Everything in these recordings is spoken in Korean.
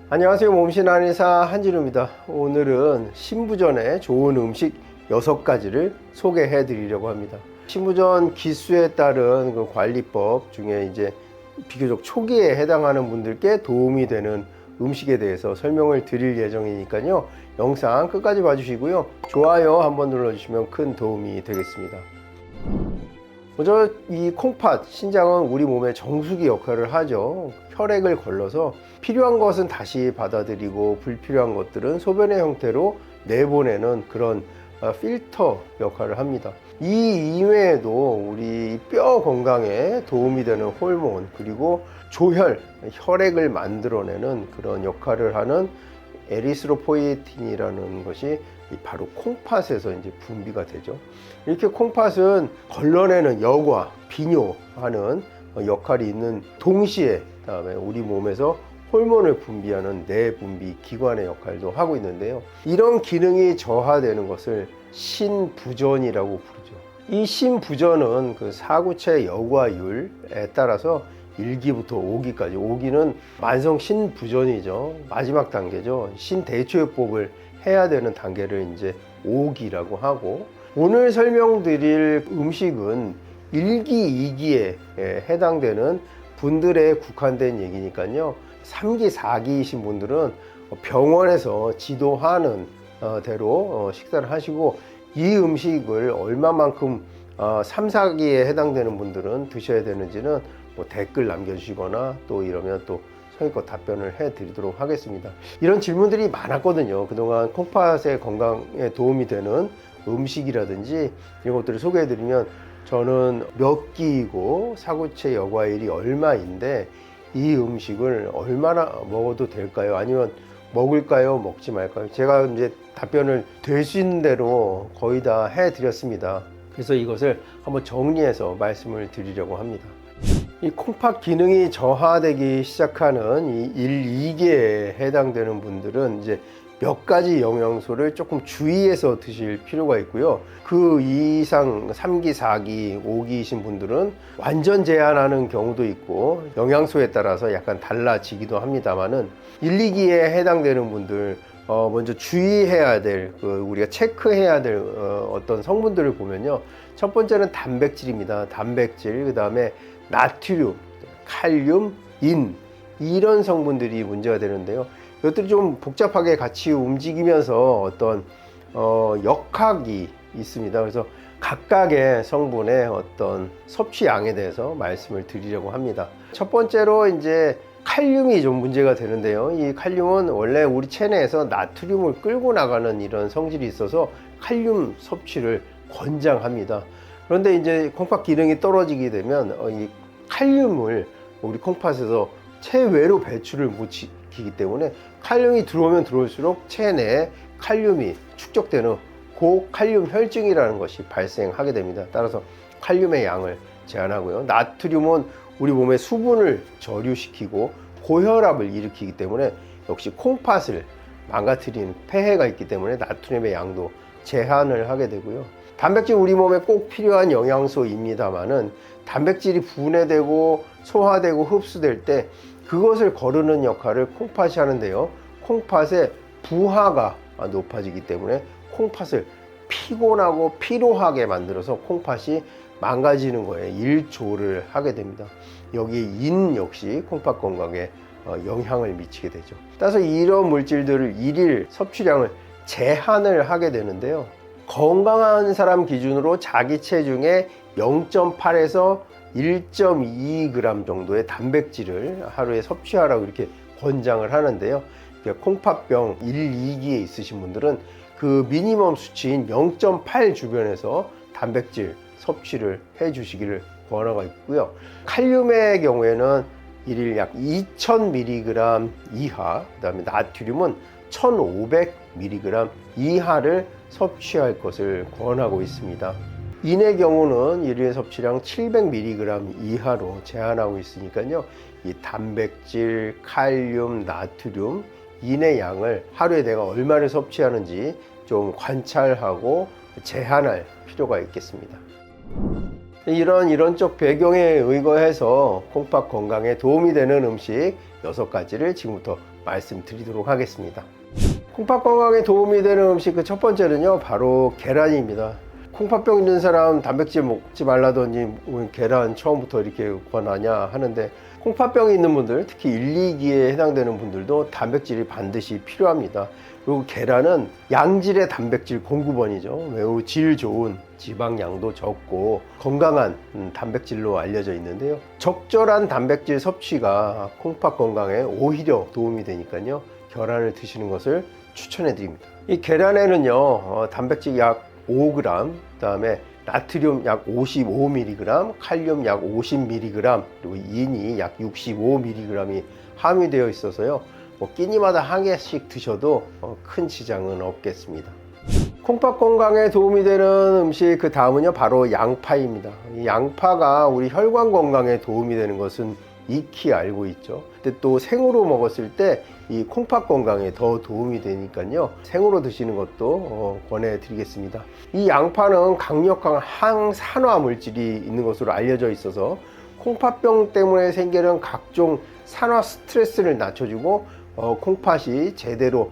안녕하세요. 몸신 한의사 한진우입니다. 오늘은 신부전에 좋은 음식 6가지를 소개해 드리려고 합니다. 신부전 기수에 따른 그 관리법 중에 이제 비교적 초기에 해당하는 분들께 도움이 되는 음식에 대해서 설명을 드릴 예정이니까요. 영상 끝까지 봐주시고요. 좋아요 한번 눌러주시면 큰 도움이 되겠습니다. 먼저 이 콩팥, 신장은 우리 몸의 정수기 역할을 하죠. 혈액을 걸러서 필요한 것은 다시 받아들이고 불필요한 것들은 소변의 형태로 내보내는 그런 필터 역할을 합니다. 이 이외에도 우리 뼈 건강에 도움이 되는 호르몬, 그리고 조혈, 혈액을 만들어내는 그런 역할을 하는 에리스로포이틴이라는 것이 바로 콩팥에서 이제 분비가 되죠. 이렇게 콩팥은 걸러내는 여과, 비뇨하는 역할이 있는 동시에 그다음에 우리 몸에서 호르몬을 분비하는 내분비 기관의 역할도 하고 있는데요. 이런 기능이 저하되는 것을 신부전이라고 부르죠. 이 신부전은 그 사구체 여과율에 따라서 1기부터 5기까지, 5기는 만성 신부전이죠. 마지막 단계죠. 신대초요법을 해야 되는 단계를 이제 5기라고 하고, 오늘 설명드릴 음식은 1기, 2기에 해당되는 분들에 국한된 얘기니까요. 3기, 4기이신 분들은 병원에서 지도하는 대로 식사를 하시고, 이 음식을 얼마만큼 3, 4기에 해당되는 분들은 드셔야 되는지는 뭐 댓글 남겨주시거나 또 이러면 또 성의껏 답변을 해드리도록 하겠습니다. 이런 질문들이 많았거든요. 그동안 콩팥의 건강에 도움이 되는 음식이라든지 이런 것들을 소개해드리면 저는 몇 기이고 사구체 여과율이 얼마인데 이 음식을 얼마나 먹어도 될까요? 아니면 먹을까요? 먹지 말까요? 제가 이제 답변을 될 수 있는 대로 거의 다 해드렸습니다. 그래서 이것을 한번 정리해서 말씀을 드리려고 합니다. 이 콩팥 기능이 저하되기 시작하는 이 1, 2기에 해당되는 분들은 이제 몇 가지 영양소를 조금 주의해서 드실 필요가 있고요. 그 이상 3기, 4기, 5기이신 분들은 완전 제한하는 경우도 있고 영양소에 따라서 약간 달라지기도 합니다만은 1, 2기에 해당되는 분들 먼저 주의해야 될, 우리가 체크해야 될 어떤 성분들을 보면요. 첫 번째는 단백질입니다. 단백질, 그 다음에 나트륨, 칼륨, 인, 이런 성분들이 문제가 되는데요. 이것들이 좀 복잡하게 같이 움직이면서 어떤 역학이 있습니다. 그래서 각각의 성분의 어떤 섭취량에 대해서 말씀을 드리려고 합니다. 첫 번째로 이제 칼륨이 좀 문제가 되는데요. 이 칼륨은 원래 우리 체내에서 나트륨을 끌고 나가는 이런 성질이 있어서 칼륨 섭취를 권장합니다. 그런데 이제 콩팥 기능이 떨어지게 되면 이 칼륨을 우리 콩팥에서 체외로 배출을 못 시키기 때문에 칼륨이 들어오면 들어올수록 체내에 칼륨이 축적되는 고칼륨 혈증이라는 것이 발생하게 됩니다. 따라서 칼륨의 양을 제한하고요. 나트륨은 우리 몸의 수분을 저류시키고 고혈압을 일으키기 때문에 역시 콩팥을 망가뜨리는 폐해가 있기 때문에 나트륨의 양도 제한을 하게 되고요. 단백질 우리 몸에 꼭 필요한 영양소입니다만은 단백질이 분해되고 소화되고 흡수될 때 그것을 거르는 역할을 콩팥이 하는데요. 콩팥의 부하가 높아지기 때문에 콩팥을 피곤하고 피로하게 만들어서 콩팥이 망가지는 거에 일조를 하게 됩니다. 여기에 인 역시 콩팥 건강에 영향을 미치게 되죠. 따라서 이런 물질들을 일일 섭취량을 제한을 하게 되는데요. 건강한 사람 기준으로 자기 체중의 0.8에서 1.2g 정도의 단백질을 하루에 섭취하라고 이렇게 권장을 하는데요. 콩팥병 1, 2기에 있으신 분들은 그 미니멈 수치인 0.8 주변에서 단백질 섭취를 해 주시기를 권하고 있고요. 칼륨의 경우에는 일일 약 2000mg 이하, 그 다음에 나트륨은 1500mg 이하를 섭취할 것을 권하고 있습니다. 인의 경우는 일일 섭취량 700mg 이하로 제한하고 있으니까요. 이 단백질, 칼륨, 나트륨, 인의 양을 하루에 내가 얼마를 섭취하는지 좀 관찰하고 제한할 필요가 있겠습니다. 이런 이론적 배경에 의거해서 콩팥 건강에 도움이 되는 음식 6가지를 지금부터 말씀드리도록 하겠습니다. 콩팥 건강에 도움이 되는 음식 그 첫 번째는요, 바로 계란입니다. 콩팥병 있는 사람 단백질 먹지 말라더니 계란 처음부터 이렇게 권하냐 하는데, 콩팥병이 있는 분들, 특히 1, 2기에 해당되는 분들도 단백질이 반드시 필요합니다. 그리고 계란은 양질의 단백질 공급원이죠. 매우 질 좋은, 지방량도 적고 건강한 단백질로 알려져 있는데요. 적절한 단백질 섭취가 콩팥 건강에 오히려 도움이 되니까요, 계란을 드시는 것을 추천해 드립니다. 이 계란에는요, 단백질 약 5g, 그 다음에 나트륨 약 55mg, 칼륨 약 50mg, 그리고 인이 약 65mg이 함유되어 있어서요, 끼니마다 한 개씩 드셔도 큰 지장은 없겠습니다. 콩팥 건강에 도움이 되는 음식 그 다음은요, 바로 양파입니다. 이 양파가 우리 혈관 건강에 도움이 되는 것은 익히 알고 있죠. 근데 또 생으로 먹었을 때 이 콩팥 건강에 더 도움이 되니까요, 생으로 드시는 것도 권해드리겠습니다. 이 양파는 강력한 항산화 물질이 있는 것으로 알려져 있어서 콩팥병 때문에 생기는 각종 산화 스트레스를 낮춰주고 콩팥이 제대로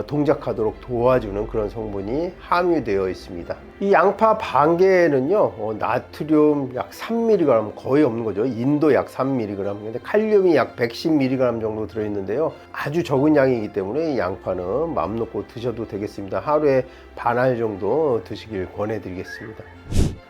동작하도록 도와주는 그런 성분이 함유되어 있습니다. 이 양파 반개에는요, 나트륨 약 3mg, 거의 없는 거죠. 인도 약 3mg, 근데 칼륨이 약 110mg 정도 들어있는데요, 아주 적은 양이기 때문에 이 양파는 마음 놓고 드셔도 되겠습니다. 하루에 반알 정도 드시길 권해드리겠습니다.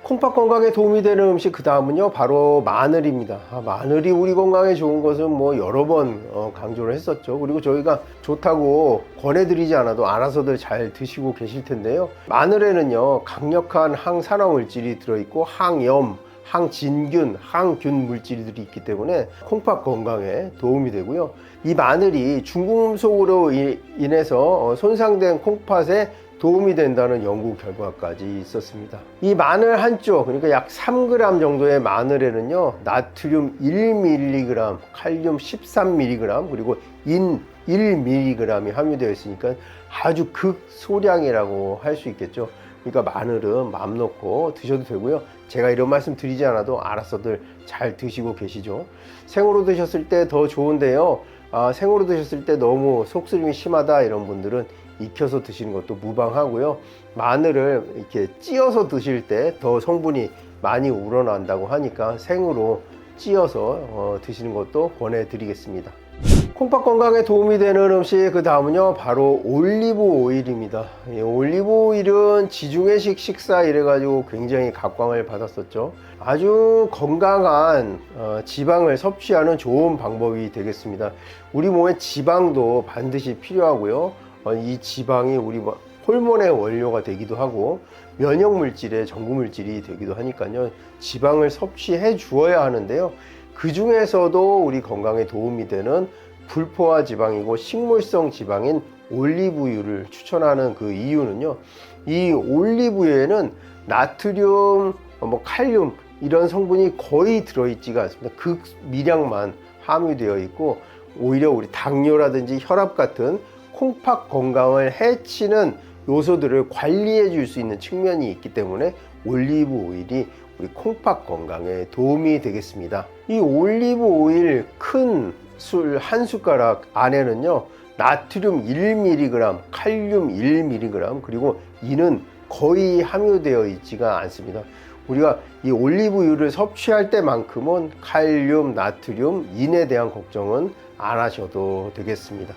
콩팥 건강에 도움이 되는 음식 그 다음은요, 바로 마늘입니다. 마늘이 우리 건강에 좋은 것은 여러 번 강조를 했었죠. 그리고 저희가 좋다고 권해드리지 않아도 알아서들 잘 드시고 계실 텐데요, 마늘에는요, 강력한 항산화 물질이 들어있고 항염, 항진균, 항균 물질들이 있기 때문에 콩팥 건강에 도움이 되고요. 이 마늘이 중금속으로 인해서 손상된 콩팥에 도움이 된다는 연구 결과까지 있었습니다. 이 마늘 한쪽, 그러니까 약 3g 정도의 마늘에는요, 나트륨 1mg, 칼륨 13mg, 그리고 인 1mg이 함유되어 있으니까 아주 극소량이라고 할 수 있겠죠. 그러니까 마늘은 마음 놓고 드셔도 되고요. 제가 이런 말씀 드리지 않아도 알아서들 잘 드시고 계시죠. 생으로 드셨을 때 더 좋은데요, 생으로 드셨을 때 너무 속쓰림이 심하다 이런 분들은 익혀서 드시는 것도 무방하고요. 마늘을 이렇게 찧어서 드실 때 더 성분이 많이 우러난다고 하니까 생으로 찧어서 드시는 것도 권해드리겠습니다. 콩팥 건강에 도움이 되는 음식 그 다음은요, 바로 올리브 오일입니다. 올리브 오일은 지중해식 식사 이래가지고 굉장히 각광을 받았었죠. 아주 건강한 지방을 섭취하는 좋은 방법이 되겠습니다. 우리 몸에 지방도 반드시 필요하고요, 이 지방이 우리 호르몬의 원료가 되기도 하고 면역 물질의 전구 물질이 되기도 하니까요, 지방을 섭취해 주어야 하는데요, 그 중에서도 우리 건강에 도움이 되는 불포화 지방이고 식물성 지방인 올리브유를 추천하는 그 이유는요, 이 올리브유에는 나트륨, 칼륨 이런 성분이 거의 들어있지가 않습니다. 극미량만 함유되어 있고, 오히려 우리 당뇨라든지 혈압 같은 콩팥 건강을 해치는 요소들을 관리해 줄 수 있는 측면이 있기 때문에 올리브 오일이 우리 콩팥 건강에 도움이 되겠습니다. 이 올리브 오일 큰 술 한 숟가락 안에는요, 나트륨 1mg, 칼륨 1mg, 그리고 이는 거의 함유되어 있지가 않습니다. 우리가 이 올리브유를 섭취할 때만큼은 칼륨, 나트륨, 인에 대한 걱정은 안 하셔도 되겠습니다.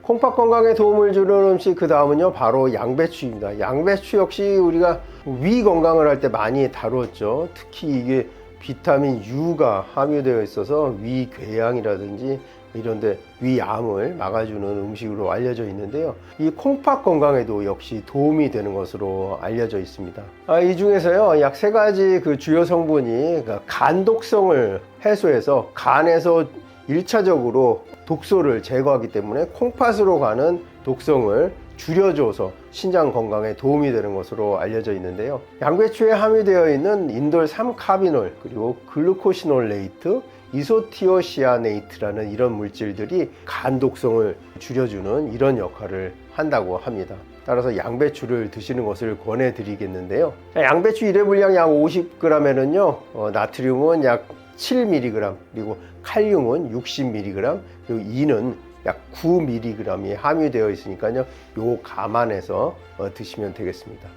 콩팥 건강에 도움을 주는 음식 그 다음은요, 바로 양배추입니다. 양배추 역시 우리가 위 건강을 할 때 많이 다뤘죠. 특히 이게 비타민 U가 함유되어 있어서 위 궤양이라든지 이런데 위암을 막아주는 음식으로 알려져 있는데요, 이 콩팥 건강에도 역시 도움이 되는 것으로 알려져 있습니다. 이 중에서요, 약 3가지 그 주요 성분이 간 독성을 해소해서 간에서 1차적으로 독소를 제거하기 때문에 콩팥으로 가는 독성을 줄여줘서 신장 건강에 도움이 되는 것으로 알려져 있는데요, 양배추에 함유되어 있는 인돌 3카비놀, 그리고 글루코시놀레이트, 이소티오시아네이트라는 이런 물질들이 간 독성을 줄여주는 이런 역할을 한다고 합니다. 따라서 양배추를 드시는 것을 권해 드리겠는데요, 양배추 1회 분량 약 50g에는요, 나트륨은 약 17mg, 그리고 칼륨은 60mg, 그리고 E는 약 9mg이 함유되어 있으니까요. 요 감안해서 드시면 되겠습니다.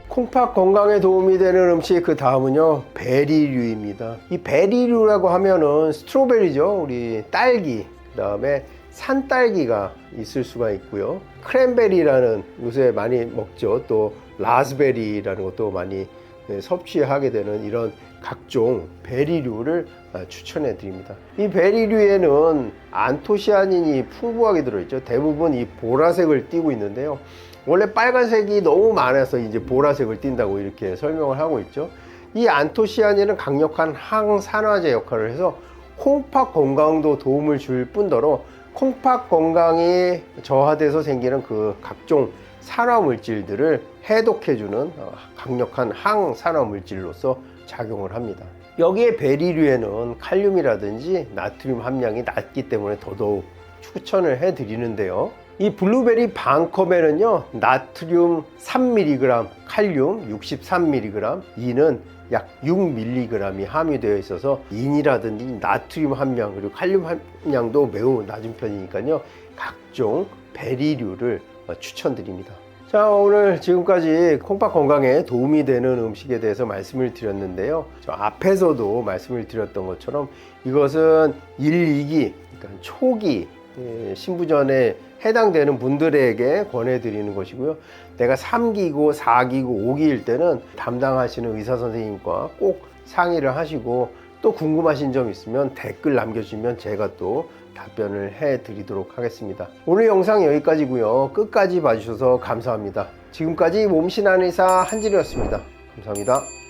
콩팥 건강에 도움이 되는 음식, 그 다음은요 베리류입니다. 이 베리류라고 하면은 스트로베리죠. 우리 딸기, 그 다음에 산딸기가 있을 수가 있고요. 크랜베리라는 요새 많이 먹죠. 또 라즈베리라는 것도 많이 섭취하게 되는 이런 각종 베리류를 추천해 드립니다. 이 베리류에는 안토시아닌이 풍부하게 들어있죠. 대부분 이 보라색을 띠고 있는데요. 원래 빨간색이 너무 많아서 이제 보라색을 띈다고 이렇게 설명을 하고 있죠. 이 안토시아닌은 강력한 항산화제 역할을 해서 콩팥 건강도 도움을 줄 뿐더러 콩팥 건강이 저하돼서 생기는 그 각종 산화 물질들을 해독해주는 강력한 항산화 물질로서 작용을 합니다. 여기에 베리류에는 칼륨이라든지 나트륨 함량이 낮기 때문에 더더욱 추천을 해 드리는데요. 이 블루베리 반컵에는요 나트륨 3mg, 칼륨 63mg, E는 약 6mg이 함유되어 있어서 인이라든지 나트륨 함량 그리고 칼륨 함량도 매우 낮은 편이니까요 각종 베리류를 추천드립니다. 자, 오늘 지금까지 콩팥 건강에 도움이 되는 음식에 대해서 말씀을 드렸는데요. 저 앞에서도 말씀을 드렸던 것처럼 이것은 1, 2기, 그러니까 초기 신부전에 해당되는 분들에게 권해드리는 것이고요. 내가 3기고 4기고 5기일 때는 담당하시는 의사 선생님과 꼭 상의를 하시고 또 궁금하신 점 있으면 댓글 남겨주시면 제가 또 답변을 해드리도록 하겠습니다. 오늘 영상 여기까지고요. 끝까지 봐주셔서 감사합니다. 지금까지 몸신한 의사 한진이었습니다. 감사합니다.